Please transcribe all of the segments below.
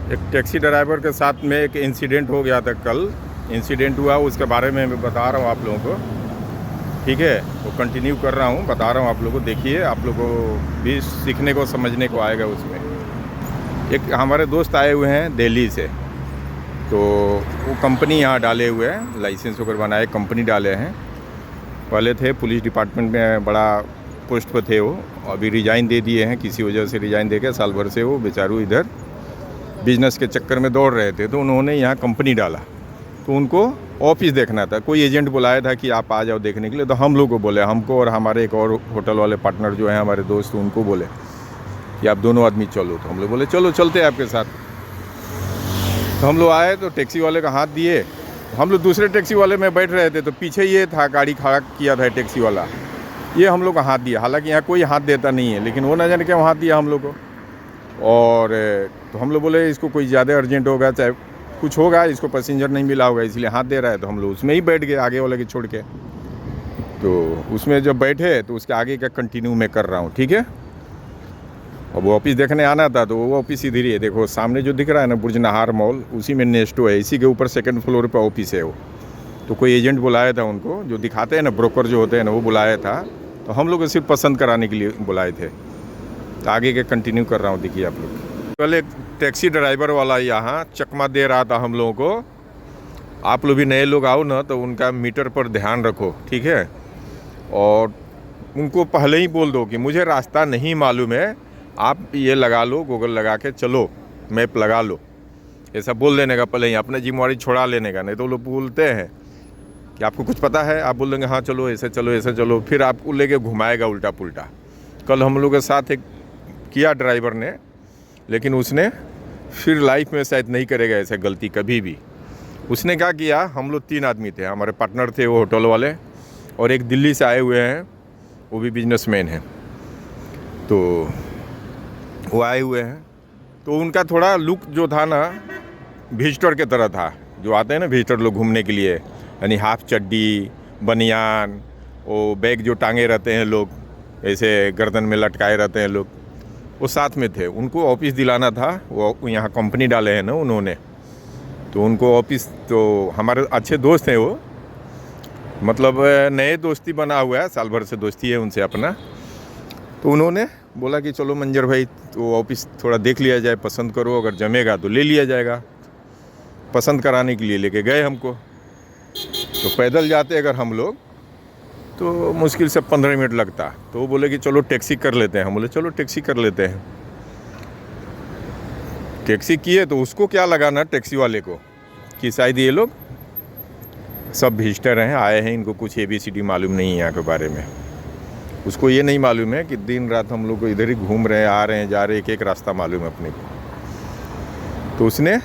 एक taxi driver के साथ में एक इंसिडेंट हो गया था कल। इंसिडेंट हुआ उसके बारे में मैं बता रहा हूँ आप लोगों को, ठीक है। वो कंटिन्यू कर रहा हूँ, बता रहा हूँ आप लोगों को। देखिए, आप लोगों को भी सीखने को समझने को आएगा उसमें। एक हमारे दोस्त आए हुए हैं दिल्ली से, तो वो कंपनी यहाँ डाले हुए हैं, लाइसेंस वगैरह बनाए कंपनी डाले हैं। पहले थे पुलिस डिपार्टमेंट में, बड़ा पोस्ट पर थे वो, अभी रिज़ाइन दे दिए हैं। किसी वजह से रिज़ाइन देके साल भर से वो बेचारू इधर बिजनेस के चक्कर में दौड़ रहे थे, तो उन्होंने यहाँ कंपनी डाला। तो उनको ऑफिस देखना था, कोई एजेंट बुलाया था कि आप आ जाओ देखने के लिए। तो हम लोग को बोले, हमको और हमारे एक और होटल वाले पार्टनर जो हैं हमारे दोस्त, उनको बोले कि आप दोनों आदमी चलो। तो हम लोग बोले चलो चलते हैं आपके साथ। तो हम लोग आए तो टैक्सी वाले का हाथ दिए। हम लोग दूसरे टैक्सी वाले में बैठ रहे थे, तो पीछे ये था, गाड़ी खड़ा किया था टैक्सी वाला, ये हम लोग का हाथ दिया। हालांकि यहाँ कोई हाथ देता नहीं है, लेकिन वो ना जाने क्या हाथ दिया हम लोग को। और तो हम लोग बोले इसको कोई ज़्यादा अर्जेंट होगा, चाहे कुछ होगा, इसको पैसेंजर नहीं मिला होगा इसलिए हाथ दे रहा है। तो हम लोग उसमें ही बैठ गए, आगे वाले के छोड़ के। तो उसमें जब बैठे तो उसके आगे का कंटिन्यू मैं कर रहा हूँ, ठीक है। अब वो ऑफिस देखने आना था, तो वो ऑफिस इधर ही है। देखो सामने जो दिख रहा है ना, बुर्ज नहार मॉल, उसी में नेस्टो है, इसी के ऊपर सेकंड फ्लोर पे ऑफिस है वो। तो कोई एजेंट बुलाया था उनको, जो दिखाते हैं ना, ब्रोकर जो होते हैं ना, वो बुलाया था। तो हम लोग सिर्फ पसंद कराने के लिए बुलाए थे। तो आगे के कंटिन्यू कर रहा हूँ, देखिए आप लोग। कल एक टैक्सी ड्राइवर वाला यहाँ चकमा दे रहा था हम लोगों को। आप लोग भी नए लोग आओ ना, तो उनका मीटर पर ध्यान रखो, ठीक है। और उनको पहले ही बोल दो कि मुझे रास्ता नहीं मालूम है, आप ये लगा लो, गूगल लगा के चलो, मैप लगा लो। ऐसा बोल देने का पहले ही, अपने जिम्मेवारी छोड़ा लेने का। नहीं तो लोग बोलते हैं कि आपको कुछ पता है, आप बोल देंगे हाँ चलो ऐसे चलो ऐसे चलो, फिर आपको लेके घुमाएगा उल्टा पुल्टा। कल हम लोग के साथ एक किया ड्राइवर ने, लेकिन उसने फिर लाइफ में शायद नहीं करेगा ऐसा गलती कभी भी। उसने क्या किया, हम लोग 3 आदमी थे, हमारे पार्टनर थे वो होटल वाले, और एक दिल्ली से आए हुए हैं, वो भी बिजनेसमैन हैं। तो वो आए हुए हैं, तो उनका थोड़ा लुक जो था ना, विजिटर के तरह था। जो आते हैं ना विजिटर लोग घूमने के लिए, यानी हाफ चड्डी, बनियान, वो बैग जो टांगे रहते हैं लोग, ऐसे गर्दन में लटकाए रहते हैं लोग, वो साथ में थे। उनको ऑफिस दिलाना था, वो यहाँ कंपनी डाले हैं ना उन्होंने। तो उनको ऑफिस, तो हमारे अच्छे दोस्त हैं वो, मतलब नए दोस्ती बना हुआ है, साल भर से दोस्ती है उनसे अपना। तो उन्होंने बोला कि चलो मंजर भाई, तो ऑफिस थोड़ा देख लिया जाए, पसंद करो, अगर जमेगा तो ले लिया जाएगा। पसंद कराने के लिए लेके गए हमको। तो पैदल जाते अगर हम लोग तो मुश्किल से 15 मिनट लगता। तो वो बोले कि चलो टैक्सी कर लेते हैं। हम बोले चलो टैक्सी कर लेते हैं। टैक्सी किए तो उसको क्या लगा ना, टैक्सी वाले को, कि शायद ये लोग सब विजिटर हैं, आए हैं, इनको कुछ ABCD मालूम नहीं है यहाँ के बारे में। उसको ये नहीं मालूम है कि दिन रात हम लोग इधर ही घूम रहे हैं, आ रहे हैं, जा रहे हैं, एक एक रास्ता मालूम है अपने को। तो उसने,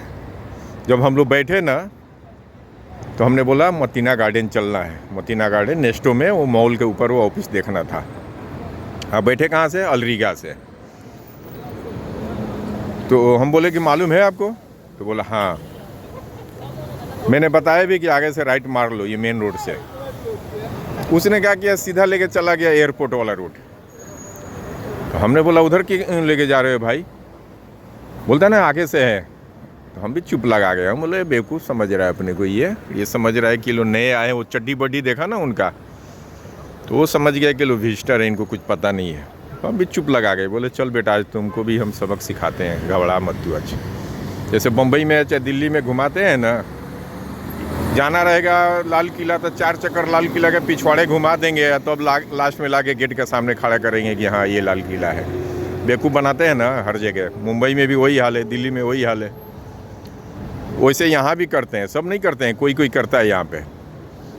जब हम लोग बैठे ना, तो हमने बोला मतीना गार्डन चलना है। मतीना गार्डन नेस्टो में, वो मॉल के ऊपर वो ऑफिस देखना था। आप बैठे कहाँ से? अलरीगा से। तो हम बोले कि मालूम है आपको? तो बोला हाँ। मैंने बताया भी कि आगे से राइट मार लो, ये मेन रोड से। उसने क्या किया, सीधा लेके चला गया एयरपोर्ट वाला रोड। तो हमने बोला उधर क्यों लेके जा रहे हो भाई? बोलता ना आगे से है। तो हम भी चुप लगा गए। हम बोले बेवकूफ़ समझ रहा है अपने को, ये समझ रहा है कि लोग नए आए, वो चड्डी बड्डी देखा ना उनका, तो वो समझ गया कि लोग विजिटर हैं, इनको कुछ पता नहीं है। तो हम भी चुप लगा गए। बोले चल बेटा, आज तुमको भी हम सबक सिखाते हैं, घबरा मत तू। आज जैसे बम्बई में चाहे दिल्ली में घुमाते हैं ना, जाना रहेगा लाल किला, तो 4 चक्कर लाल किला के पिछवाड़े घुमा देंगे, तो अब लास्ट में लाके गेट के सामने खड़ा करेंगे कि हाँ ये लाल किला है। बेवकूफ़ बनाते हैं ना हर जगह। मुंबई में भी वही हाल है, दिल्ली में वही हाल है। वैसे यहाँ भी करते हैं, सब नहीं करते हैं, कोई कोई करता है यहाँ पे।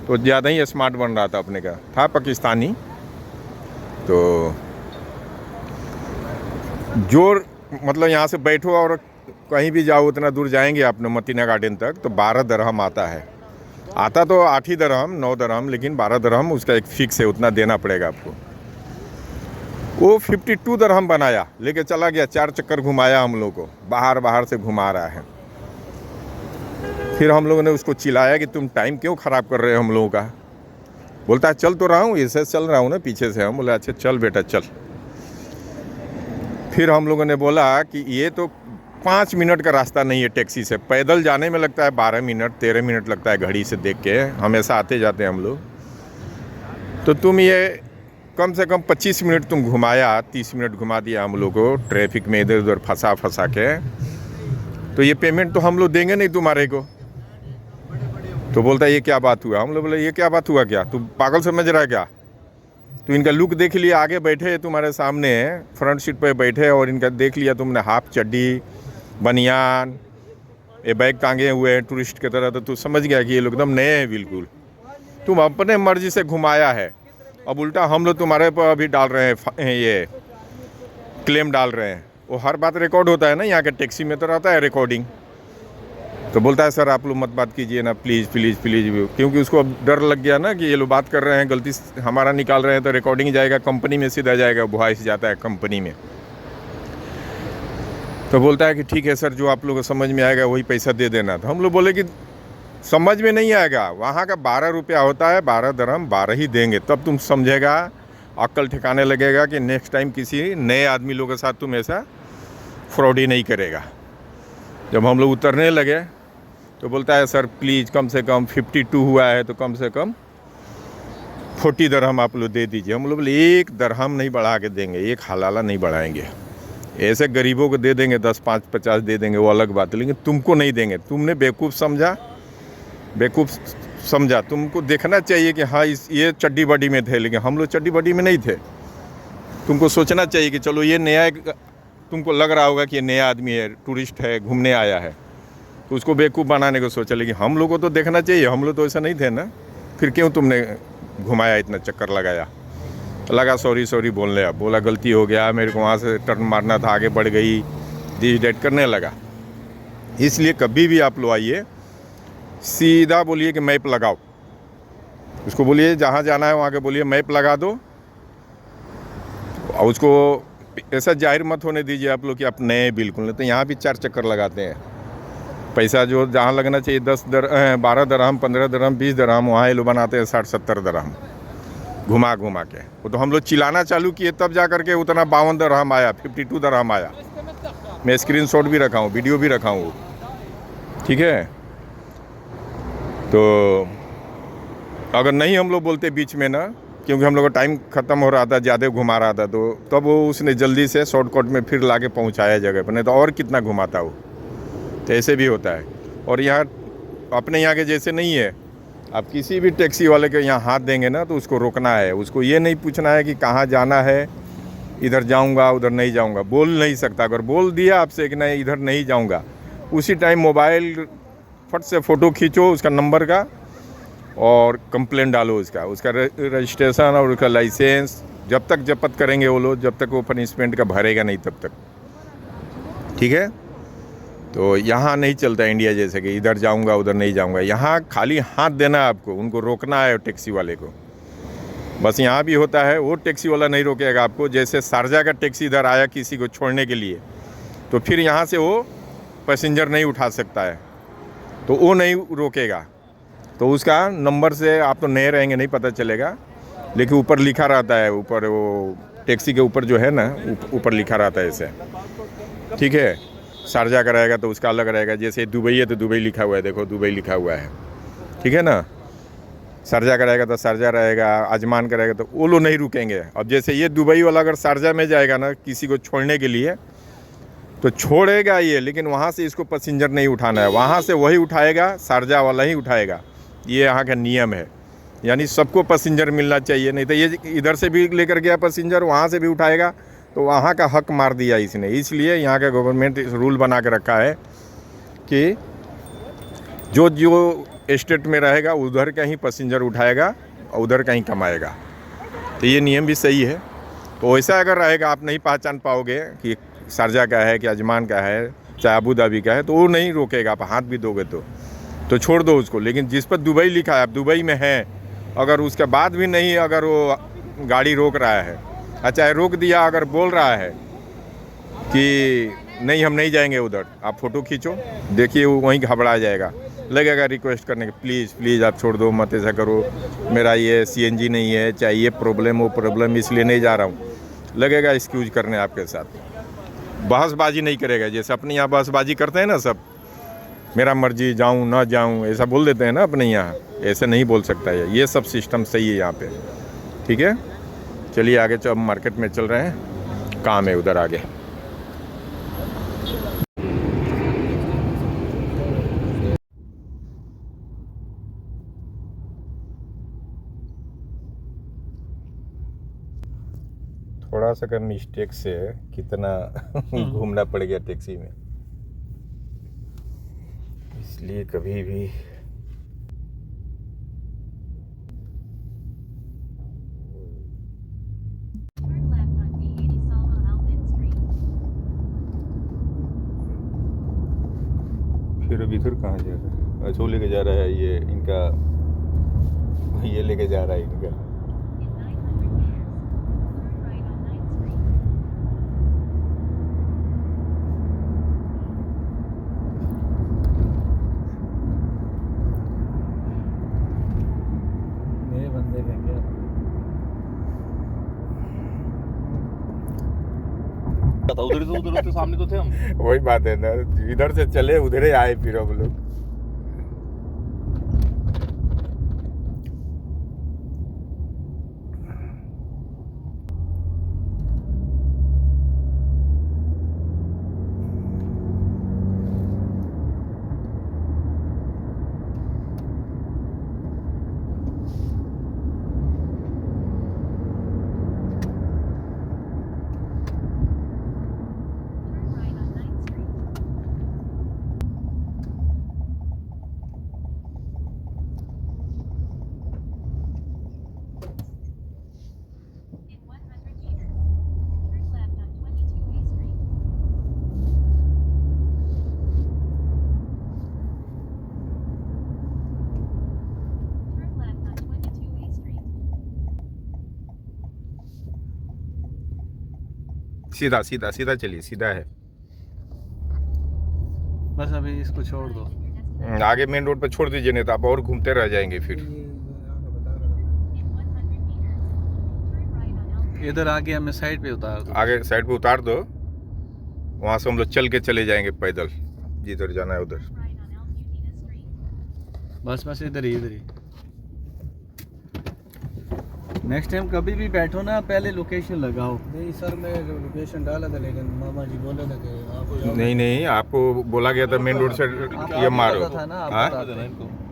तो ज़्यादा ही स्मार्ट बन रहा था अपने का, था पाकिस्तानी। तो जोर मतलब यहाँ से बैठो और कहीं भी जाओ, उतना दूर जाएंगे अपने मतीना गार्डन तक, तो 12 दरहम आता है। आता तो 8 ही दरहम, 9 दरहम, लेकिन 12 दरहम उसका एक फिक्स है, उतना देना पड़ेगा आपको। वो 52 दरहम बनाया, लेके चला गया, 4 चक्कर घुमाया हम लोग को, बाहर से घुमा रहा है। फिर हम लोगों ने उसको चिल्लाया कि तुम टाइम क्यों ख़राब कर रहे हो हम लोगों का। बोलता है चल तो रहा हूँ, ऐसे चल रहा हूँ ना पीछे से। हम बोले अच्छा चल बेटा चल। फिर हम लोगों ने बोला कि ये तो 5 मिनट का रास्ता नहीं है टैक्सी से, पैदल जाने में लगता है 12 मिनट 13 मिनट लगता है घड़ी से देख के, हमेशा आते जाते हैं हम लोग। तो तुम ये कम से कम 25 मिनट तुम घुमाया, 30 मिनट घुमा दिया हम लोग को ट्रैफिक में इधर उधर फंसा के, तो ये पेमेंट तो हम लोग देंगे नहीं तुम्हारे को। तो बोलता है ये क्या बात हुआ? हम लोग बोले ये क्या बात हुआ, क्या तू पागल समझ रहा है क्या? तो इनका लुक देख लिया, आगे बैठे तुम्हारे सामने फ्रंट सीट पे बैठे, और इनका देख लिया तुमने हाफ चड्डी बनियान, ये बैग टांगे हुए हैं टूरिस्ट की तरह, तो तू समझ गया कि ये लोग एकदम नए हैं बिल्कुल। तुम अपने मर्जी से घुमाया है, अब उल्टा हम लोग तुम्हारे पर अभी डाल रहे हैं, ये क्लेम डाल रहे हैं। वो हर बात रिकॉर्ड होता है ना, यहाँ के टैक्सी में तो रहता है रिकॉर्डिंग। तो बोलता है सर आप लोग मत बात कीजिए ना, प्लीज़ प्लीज़ प्लीज़, क्योंकि उसको अब डर लग गया ना कि ये लोग बात कर रहे हैं, गलती हमारा निकाल रहे हैं तो रिकॉर्डिंग जाएगा कंपनी में, सीधा जाएगा, वॉइस जाता है कंपनी में। तो बोलता है कि ठीक है सर, जो आप लोगों को समझ में आएगा वही पैसा दे देना। तो हम लोग बोले कि समझ में नहीं आएगा, वहाँ का 12 रुपया होता है, 12 दरहम 12 ही देंगे, तब तुम समझेगा, अक्ल ठिकाने लगेगा कि नेक्स्ट टाइम किसी नए आदमी लोगों के साथ तुम ऐसा फ्रॉड ही नहीं करेगा। जब हम लोग उतरने लगे तो बोलता है सर प्लीज़ कम से कम 52 हुआ है तो कम से कम 40 दरहम आप लोग दे दीजिए। हम लोग बोले 1 दरहम नहीं बढ़ा के देंगे, 1 हलाला नहीं बढ़ाएंगे, ऐसे गरीबों को दे देंगे 10 5 50 दे देंगे, वो अलग बात है, लेकिन तुमको नहीं देंगे। तुमने बेवकूफ़ समझा, तुमको देखना चाहिए कि हाँ ये चड्डी बड्डी में थे, लेकिन हम लोग चड्डी बड्डी में नहीं थे। तुमको सोचना चाहिए कि चलो ये नया, तुमको लग रहा होगा कि ये नया आदमी है, टूरिस्ट है, घूमने आया है, तो उसको बेवकूफ़ बनाने को सोचा, लेकिन हम लोग को तो देखना चाहिए, हम लोग तो ऐसा नहीं थे ना। फिर क्यों तुमने घुमाया, इतना चक्कर लगाया? लगा सॉरी बोलने, अब बोला गलती हो गया, मेरे को वहाँ से टर्न मारना था, आगे बढ़ गई, दिस डेट करने लगा। इसलिए कभी भी आप लोग आइए, सीधा बोलिए कि मैप लगाओ, उसको बोलिए जहाँ जाना है वहाँ के बोलिए मैप लगा दो, और उसको ऐसा जाहिर मत होने दीजिए आप लोग कि आप नए बिल्कुल नहीं। तो यहाँ भी 4 चक्कर लगाते हैं, पैसा जो जहाँ लगना चाहिए 12 दरहम 15 दरहम 20 दरहम, वहाँ ये लोग बनाते हैं 60-70 दरहम घुमा के। वो तो हम लोग चिल्लाना चालू किए तब जा करके उतना 52 दरहम आया, 52 दरहम आया। मैं स्क्रीनशॉट भी रखा हूँ, वीडियो भी रखा हूँ, ठीक है। तो अगर नहीं हम लोग बोलते बीच में ना, क्योंकि हम लोग का टाइम ख़त्म हो रहा था, ज़्यादा घुमा रहा था, तो तब वो उसने जल्दी से शॉर्टकट में फिर लाके पहुंचाया जगह पर, नहीं तो और कितना घुमाता वो। तो ऐसे भी होता है। और यहाँ अपने यहाँ के जैसे नहीं है, आप किसी भी टैक्सी वाले के यहाँ हाथ देंगे ना तो उसको रोकना है, उसको ये नहीं पूछना है कि कहाँ जाना है, इधर जाऊँगा उधर नहीं जाऊँगा, बोल नहीं सकता। अगर बोल दिया आपसे कि नहीं इधर नहीं जाऊँगा, उसी टाइम मोबाइल फट से फ़ोटो खींचो उसका नंबर का और कंप्लेंट डालो उसका रजिस्ट्रेशन और उसका लाइसेंस। जब तक जब्त करेंगे वो लोग, जब तक वो पनिशमेंट का भरेगा नहीं तब तक, ठीक है। तो यहाँ नहीं चलता इंडिया जैसे कि इधर जाऊँगा उधर नहीं जाऊँगा। यहाँ खाली हाथ देना है आपको, उनको रोकना है टैक्सी वाले को, बस। यहाँ भी होता है, वो टैक्सी वाला नहीं रोकेगा आपको। जैसे शारजा का टैक्सी इधर आया किसी को छोड़ने के लिए, तो फिर यहाँ से वो पैसेंजर नहीं उठा सकता है, तो वो नहीं रोकेगा। तो उसका नंबर से आप तो नए रहेंगे, नहीं पता चलेगा, लेकिन ऊपर लिखा रहता है, ऊपर वो टैक्सी के ऊपर जो है ना, ऊपर लिखा रहता है ऐसे, ठीक है। शारजा का रहेगा तो उसका अलग रहेगा। जैसे दुबई है तो दुबई लिखा हुआ है, देखो दुबई लिखा हुआ है, ठीक है ना। शारजा का रहेगा तो शारजा रहेगा, अजमान का रहेगा तो वो लोग नहीं रुकेंगे। अब जैसे ये दुबई वाला अगर शारजा में जाएगा ना किसी को छोड़ने के लिए, तो छोड़ेगा ये, लेकिन वहाँ से इसको पैसेंजर नहीं उठाना है, वहाँ से वही उठाएगा, शारजा वाला ही उठाएगा। ये यहाँ का नियम है, यानी सबको पैसेंजर मिलना चाहिए। नहीं तो ये इधर से भी लेकर गया पैसेंजर, वहाँ से भी उठाएगा, तो वहाँ का हक मार दिया इसने। इसलिए यहाँ का गवर्नमेंट रूल बना के रखा है कि जो स्टेट में रहेगा उधर का ही पैसेंजर उठाएगा और उधर का ही कमाएगा। तो ये नियम भी सही है। तो वैसा अगर रहेगा, आप नहीं पहचान पाओगे कि शारजा का है कि अजमान का है, चाहे अबू धाबी का है, तो वो नहीं रोकेगा। आप हाथ भी दोगे तो छोड़ दो उसको। लेकिन जिस पर दुबई लिखा है, आप दुबई में हैं, अगर उसके बाद भी नहीं, अगर वो गाड़ी रोक रहा है, अच्छा रोक दिया, अगर बोल रहा है कि नहीं हम नहीं जाएंगे उधर, आप फ़ोटो खींचो, देखिए वो वहीं घबरा जाएगा, लगेगा रिक्वेस्ट करने के, प्लीज़ आप छोड़ दो, मत ऐसा करो, मेरा ये CNG नहीं है, चाहे ये प्रॉब्लम वो प्रॉब्लम, इसलिए नहीं जा रहा हूँ, लगेगा एक्सक्यूज करने आपके साथ। बहसबाजी नहीं करेगा, जैसे अपने यहाँ बहसबाजी करते हैं ना सब, मेरा मर्जी जाऊँ ना जाऊँ ऐसा बोल देते हैं ना अपने यहाँ, ऐसे नहीं बोल सकता है। ये सब सिस्टम सही है यहाँ पे, ठीक है। चलिए आगे अब मार्केट में चल रहे हैं, काम है उधर आगे। थोड़ा सा का मिस्टेक से कितना घूमना पड़ गया टैक्सी में, इसलिए कभी भी फिर अब इधर कहाँ जा रहा है? अच्छा लेके जा रहा है ये इनका, ये लेके जा रहा है इनका। मेरे बंदे का क्या, उधर तो सामने तो थे हम। वही बात है ना, इधर से चले उधर ही आए फिर हम लोग। सीधा सीधा सीधा चलिए, सीधा है। बस अभी इसको छोड़ दो, आगे मेन रोड पे छोड़ दीजिए, नहीं तो आप और घूमते रह जाएंगे फिर। इधर आगे हमें साइड पे उतार दो, आगे साइड पे उतार दो, वहाँ से हम लोग चल के चले जाएंगे पैदल, जिधर जाना है उधर। बस बस इधर ही। नेक्स्ट टाइम कभी भी बैठो ना, पहले लोकेशन लगाओ। नहीं सर, मैं लोकेशन डाला था लेकिन मामा जी बोले थे कि आप नहीं आपको बोला गया था मेन रोड से ये मारो। था ना, हाँ? आप